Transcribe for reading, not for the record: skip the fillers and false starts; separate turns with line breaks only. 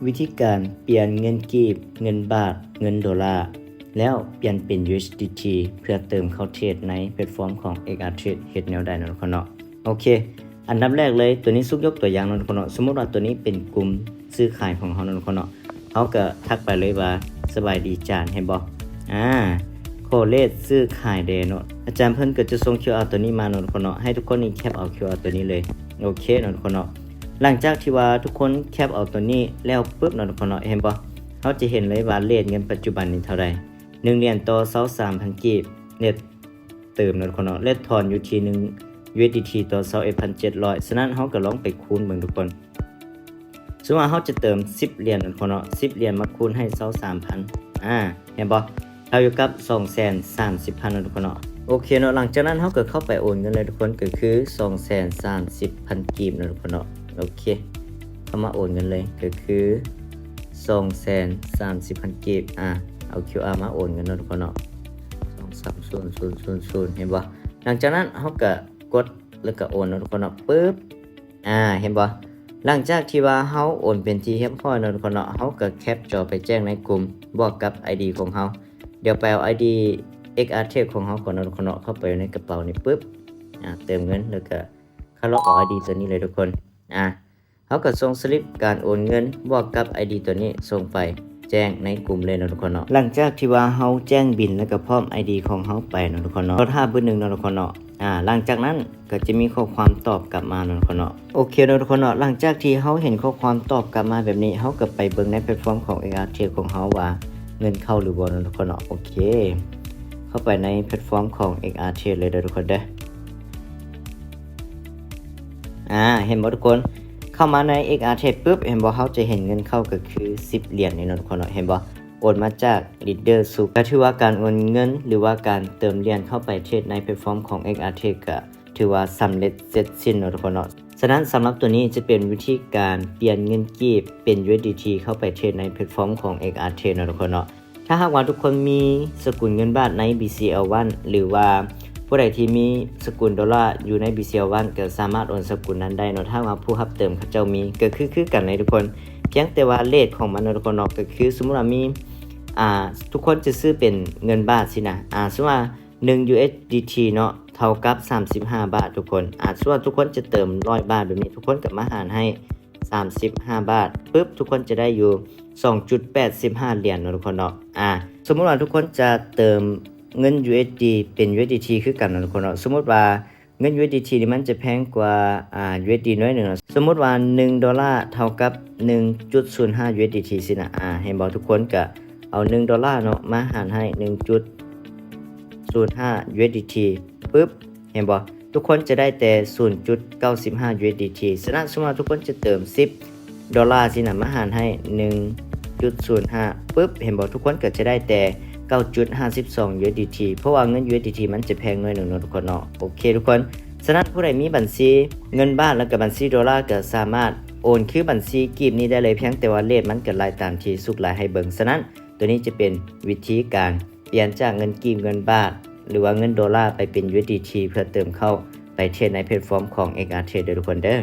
วิธีการเปลี่ยนเงินกีบเงินบาทเงินดอลลาร์แล้วเปลี่ยนเป็น USDT เพื่อเติมเข้าเทรดในแพลตฟอร์มของ XR Trade เฮ็ดแนวใดนั่นคนเนาะโอเคอันดับแรกเลยตัวนี้ซุกยกตัวอย่างนั่นคนเนาะสมมุติว่าตัวนี้เป็นกลุ่มซื้อขายของเฮานั่นคนเนาะเฮาก็ทักไปเลยว่าสบายดีจานเห็นบ่โคเลทซื้อขายเดเนาะอาจารย์เพิ่นก็จะส่ง QR ตัวนี้มานั่นคนเนาะให้ทุกคนนี่แคปเอา QR ตัวนี้เลยโอเคนั่นคนเนาะหลังจากที่ว่าทุกคนแคปเอาตัวนี้แล้วปึ๊บนั่นคนเนาะเห็นบ่เขาจะเห็นเลยว่าเรทเงินปัจจุบันนี้เท่าไหร่1เหรียญต่อ 23,000 กีบเน็ตเติมนั่นคนเนาะเลทถอนอยู่ที่1 USDT ต่อ 21,700 ฉะนั้นเฮาก็ลองไปคูณเบิ่งทุกคนสมมุติว่าเฮาจะเติม10เหรียญนั่นคนเนาะ10เหรียญมาคูณให้ 23,000 เห็นบ่เท่าอยู่กับ 230,000 นั่นทุกคนเนาะโอเคเนาะหลังจากนั้นเฮาก็เข้าไปโอนเงินเลยทุกคนก็คือ 230,000 กีบนั่นทุกคนเนาะโอเคเข้ามาโอนเงินเลยก็คือ 230,000 กีบเอา QR มาโอนเงินเนาะทุกคนเนาะ230,000 เห็นบ่หลังจากนั้นเฮาก็กดแล้วก็โอนเนาะทุกคนเนาะปึ๊บเห็นบ่หลังจากที่ว่าเฮาโอนเป็นที่เรียบร้อยเนาะทุกคนเนาะเฮาก็แคปจอไปแจ้งในกลุ่มบอกกับ ID ของเฮาเดี๋ยวไปเอา ID XR Trade ของเฮาก่อนเนาะทุกคนเนาะเข้าไปในกระเป๋านี่ปึ๊บเติมเงินแล้วก็เข้าล็อกเอา ID ตัวนี้เลยทุกคนเขาก็ส่งสลิปการโอนเงินบอกกับ ID ตัวนี้ส่งไปแจ้งในกลุ่มเลยนะทุกคนเนาะหลังจากที่ว่าเฮาแจ้งบิลแล้วก็พร้อม ID ของเฮาไปนะทุกคนเนาะท่าเบอร์1นะทุกคนเนาะหลังจากนั้นก็จะมีข้อความตอบกลับมานะทุกคนเนาะโอเคนะทุกคนเนาะหลังจากที่เฮาเห็นข้อความตอบกลับมาแบบนี้เฮาก็ไปเบิ่งในแพลตฟอร์มของ XR Trade ของเฮาว่าเงินเข้าหรือบ่นะทุกคนเนาะโอเคเข้าไปในแพลตฟอร์มของ XR Trade เลยเด้อทุกคนเด้อเห็นบ่ทุกคนเข้ามาใน XR Trade ปุ๊บเห็นบ่เฮาจะเห็นเงินเข้าก็คือ10เหรียญนี่เนาะทุกคนเนาะเห็นบ่โอนมาจาก Leader สู่ก็ถือว่าการโอนเงินหรือว่าการเติมเหรียญเข้าไปเทรดในแพลตฟอร์มของ XR Trade ก็ถือว่าสำเร็จเสร็จสิ้นเนาะทุกคนเนาะฉะนั้นสำหรับตัวนี้จะเป็นวิธีการเปลี่ยนเงินกีบเป็น USDT เข้าไปเทรดในแพลตฟอร์มของ XR Trade เนาะทุกคนเนาะถ้าหากว่าทุกคนมีสกุลเงินบาทใน BCL1 หรือว่าผู้ใดที่มีสกุลดอลลาร์อยู่ใน BCL1 ก็สามารถโอนสกุลนั้นได้เนาะถ้าว่าผู้รับเติมเขาเจ้ามีก็คือกันในทุกคนเพียงแต่ว่าเรทของมันเนาะทุกคนเนาะก็คือสมมุติว่ามีทุกคนจะซื้อเป็นเงินบาทสินะสมมุติว่า1 USDT เนาะเท่ากับ35 บาททุกคนสมมุติว่าทุกคนจะเติม100 บาทแบบนี้ทุกคนก็มาหารให้35 บาทปึ๊บทุกคนจะได้อยู่ 2.85 เหรียญเนาะทุกคนเนาะสมมุติว่าทุกคนจะเติมเงิน USD เป็น USDT คือกันนะทุกคนเนาะสมมุติว่าเงิน USDT นี่มันจะแพงกว่าUSD น้อยหนึ่งสมมุติว่า1ดอลลาร์เท่ากับ 1.05 USDT สินะเห็นบ่ทุกคนก็เอา1ดอลลาร์เนาะมาหารให้ 1.05 USDT ปึ๊บเห็นบ่ทุกคนจะได้แต่ 0.95 USDT ฉะนั้นสมมุติว่าทุกคนจะเติม10ดอลลาร์สินะมาหารให้ 1.05 ปึ๊บเห็นบ่ทุกคนก็จะได้แต่9.52 USDT เพราะว่าเงิน USDT มันจะแพงหน่อยหนึ่งเนาะทุกคนเนาะโอเคทุกคนฉะนั้นผู้ใดมีบัญชีเงินบาทแล้วก็บัญชีดอลลาร์ก็สามารถโอนคือบัญชีกีบนี้ได้เลยเพียงแต่ว่าเลทมันก็หลายตามที่สุกหลายให้เบิ่งฉะนั้นตัวนี้จะเป็นวิธีการเปลี่ยนจากเงินกีบเงินบาทหรือว่าเงินดอลลาร์ไปเป็น USDT เพื่อเติมเข้าไปเทรดในแพลตฟอร์มของ XR Trade ทุกคนเด้อ